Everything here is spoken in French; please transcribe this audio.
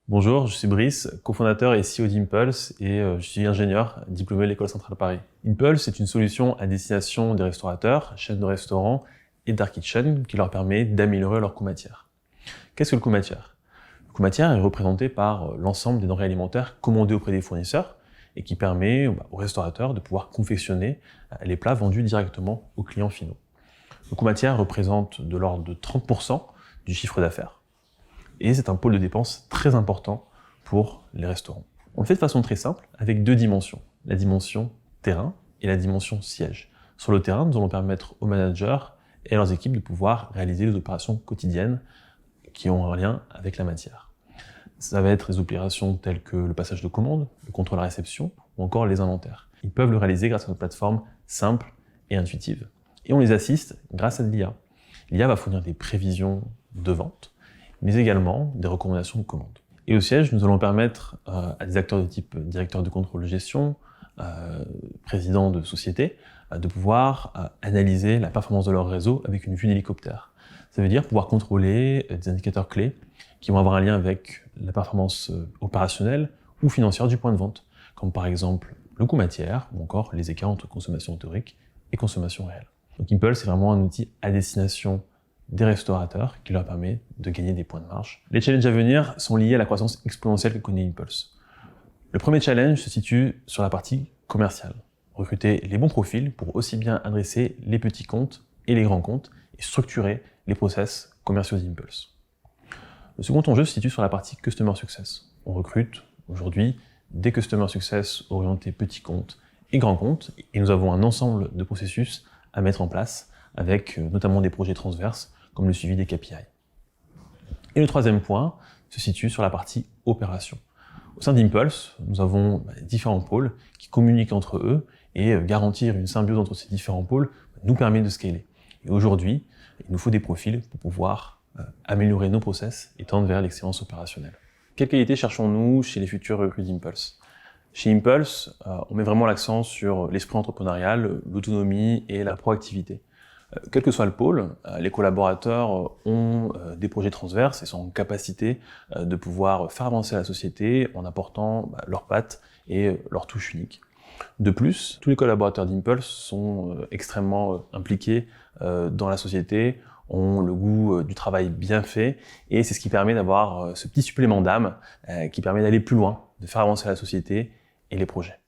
Bonjour, je suis Brice, cofondateur et CEO d'Impulse et je suis ingénieur diplômé de l'École centrale Paris. Impulse est une solution à destination des restaurateurs, chaînes de restaurants et dark kitchen qui leur permet d'améliorer leur coût matière. Qu'est-ce que le coût matière? Le coût matière est représenté par l'ensemble des denrées alimentaires commandées auprès des fournisseurs et qui permet aux restaurateurs de pouvoir confectionner les plats vendus directement aux clients finaux. Le coût matière représente de l'ordre de 30% du chiffre d'affaires. Et c'est un pôle de dépenses très important pour les restaurants. On le fait de façon très simple, avec deux dimensions. La dimension terrain et la dimension siège. Sur le terrain, nous allons permettre aux managers et à leurs équipes de pouvoir réaliser les opérations quotidiennes qui ont un lien avec la matière. Ça va être des opérations telles que le passage de commandes, le contrôle à la réception ou encore les inventaires. Ils peuvent le réaliser grâce à notre plateforme simple et intuitive. Et on les assiste grâce à de l'IA. L'IA va fournir des prévisions de vente, mais également des recommandations de commandes. Et au siège, nous allons permettre à des acteurs de type directeur de contrôle de gestion, président de société, de pouvoir analyser la performance de leur réseau avec une vue d'hélicoptère. Ça veut dire pouvoir contrôler des indicateurs clés qui vont avoir un lien avec la performance opérationnelle ou financière du point de vente, comme par exemple le coût matière ou encore les écarts entre consommation théorique et consommation réelle. Donc Impulse, c'est vraiment un outil à destination des restaurateurs qui leur permet de gagner des points de marge. Les challenges à venir sont liés à la croissance exponentielle que connaît Impulse. Le premier challenge se situe sur la partie commerciale. Recruter les bons profils pour aussi bien adresser les petits comptes et les grands comptes et structurer les process commerciaux d'Impulse. Le second enjeu se situe sur la partie Customer Success. On recrute aujourd'hui des Customer Success orientés petits comptes et grands comptes et nous avons un ensemble de processus à mettre en place avec notamment des projets transverses comme le suivi des KPI. Et le troisième point se situe sur la partie opération. Au sein d'Impulse, nous avons différents pôles qui communiquent entre eux et garantir une symbiose entre ces différents pôles nous permet de scaler. Et aujourd'hui, il nous faut des profils pour pouvoir améliorer nos process et tendre vers l'excellence opérationnelle. Quelles qualités cherchons-nous chez les futurs recrues d'Impulse? Chez Impulse, on met vraiment l'accent sur l'esprit entrepreneurial, l'autonomie et la proactivité. Quel que soit le pôle, les collaborateurs ont des projets transverses et sont en capacité de pouvoir faire avancer la société en apportant leurs pattes et leur touche unique. De plus, tous les collaborateurs d'Impulse sont extrêmement impliqués dans la société, ont le goût du travail bien fait, et c'est ce qui permet d'avoir ce petit supplément d'âme qui permet d'aller plus loin, de faire avancer la société et les projets.